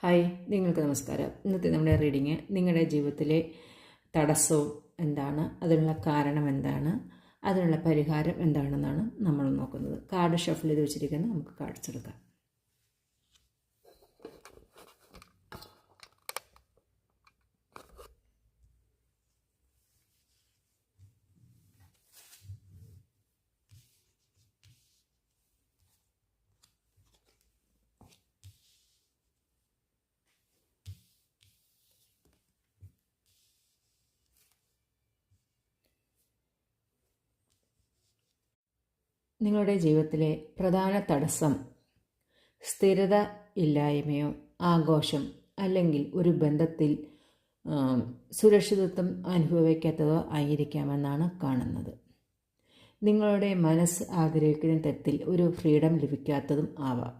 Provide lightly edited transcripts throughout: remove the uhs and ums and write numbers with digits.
Hi, നിങ്ങൾക്ക് നമസ്കാരം. ഇന്നത്തെ നമ്മുടെ റീഡിങ് നിങ്ങളുടെ ജീവിതത്തിലെ തടസ്സവും എന്താണ്, അതിനുള്ള കാരണം എന്താണ്, അതിനുള്ള പരിഹാരം എന്താണെന്നാണ് നമ്മൾ നോക്കുന്നത്. കാർഡ് ഷഫിൾ ചെയ്ത് വെച്ചിരിക്കുന്നത് നമുക്ക് കാർഡ്സ് എടുക്കാം. നിങ്ങളുടെ ജീവിതത്തിലെ പ്രധാന തടസ്സം സ്ഥിരത ഇല്ലായ്മയോ ആഘോഷം അല്ലെങ്കിൽ ഒരു ബന്ധത്തിൽ സുരക്ഷിതത്വം അനുഭവിക്കാത്തതോ ആയിരിക്കാമെന്നാണ് കാണുന്നത്. നിങ്ങളുടെ മനസ്സ് ആഗ്രഹിക്കുന്ന തരത്തിൽ ഒരു ഫ്രീഡം ലഭിക്കാത്തതും ആവാം.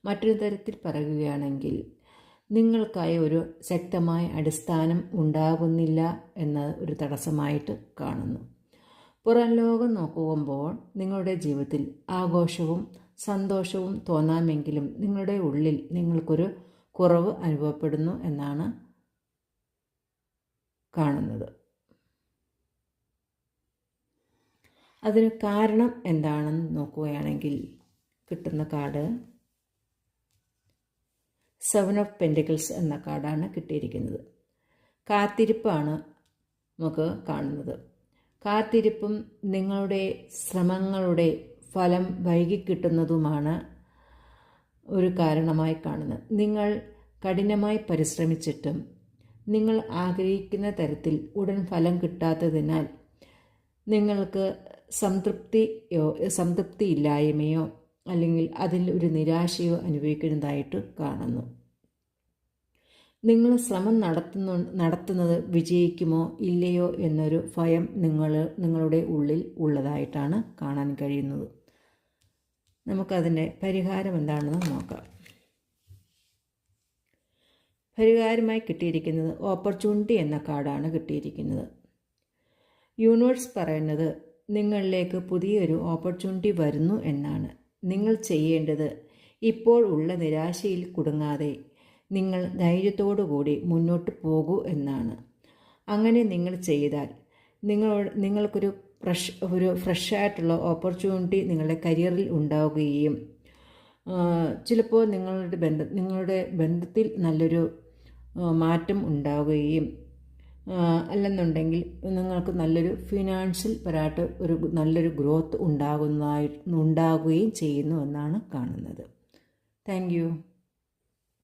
മറ്റൊരു തരത്തിൽ പറയുകയാണെങ്കിൽ നിങ്ങൾക്കായി ഒരു ശക്തമായ അടിസ്ഥാനം ഉണ്ടാകുന്നില്ല എന്ന ഒരു തടസ്സമായിട്ട് കാണുന്നു. പുറം ലോകം നോക്കുമ്പോൾ നിങ്ങളുടെ ജീവിതത്തിൽ ആഘോഷവും സന്തോഷവും തോന്നാമെങ്കിലും നിങ്ങളുടെ ഉള്ളിൽ നിങ്ങൾക്കൊരു കുറവ് അനുഭവപ്പെടുന്നു എന്നാണ് കാണുന്നത്. അതിന് കാരണം എന്താണെന്ന് നോക്കുകയാണെങ്കിൽ കിട്ടുന്ന കാർഡ് 7 ഓഫ് പെൻറ്റിക്കിൾസ് എന്ന കാർഡാണ് കിട്ടിയിരിക്കുന്നത്. കാത്തിരിപ്പാണ് നമുക്ക് കാണുന്നത്. കാത്തിരിപ്പും നിങ്ങളുടെ ശ്രമങ്ങളുടെ ഫലം വൈകിക്കിട്ടുന്നതുമാണ് ഒരു കാരണമായി കാണുന്നത്. നിങ്ങൾ കഠിനമായി പരിശ്രമിച്ചിട്ടും നിങ്ങൾ ആഗ്രഹിക്കുന്ന തരത്തിൽ ഉടൻ ഫലം കിട്ടാത്തതിനാൽ നിങ്ങൾക്ക് സംതൃപ്തിയില്ലായ്മയോ അല്ലെങ്കിൽ അതിൽ ഒരു നിരാശയോ അനുഭവിക്കുന്നതായിട്ട് കാണുന്നു. നിങ്ങൾ ശ്രമം നടത്തുന്നത് വിജയിക്കുമോ ഇല്ലയോ എന്നൊരു ഭയം നിങ്ങളുടെ ഉള്ളിൽ ഉള്ളതായിട്ടാണ് കാണാൻ കഴിയുന്നത്. നമുക്കതിൻ്റെ പരിഹാരം എന്താണെന്ന് നോക്കാം. പരിഹാരമായി കിട്ടിയിരിക്കുന്നത് ഓപ്പർച്യൂണിറ്റി എന്ന കാർഡാണ് കിട്ടിയിരിക്കുന്നത്. യൂണിവേഴ്സ് പറയുന്നത് നിങ്ങളിലേക്ക് പുതിയൊരു ഓപ്പർച്യൂണിറ്റി വരുന്നു എന്നാണ്. നിങ്ങൾ ചെയ്യേണ്ടത് ഇപ്പോൾ ഉള്ള നിരാശയിൽ കുടുങ്ങാതെ നിങ്ങൾ ധൈര്യത്തോടുകൂടി മുന്നോട്ട് പോകൂ എന്നാണ്. അങ്ങനെ നിങ്ങൾ ചെയ്താൽ നിങ്ങൾക്കൊരു ഫ്രഷായിട്ടുള്ള ഓപ്പർച്യൂണിറ്റി നിങ്ങളുടെ കരിയറിൽ ഉണ്ടാവുകയും ചിലപ്പോൾ നിങ്ങളുടെ ബന്ധത്തിൽ നല്ലൊരു മാറ്റം ഉണ്ടാവുകയും അല്ലെന്നുണ്ടെങ്കിൽ നിങ്ങൾക്ക് നല്ലൊരു ഫിനാൻഷ്യൽ പരമായിട്ട് ഒരു നല്ലൊരു ഗ്രോത്ത് ഉണ്ടാകുകയും ചെയ്യുന്നു എന്നാണ് കാണുന്നത്. Thank you.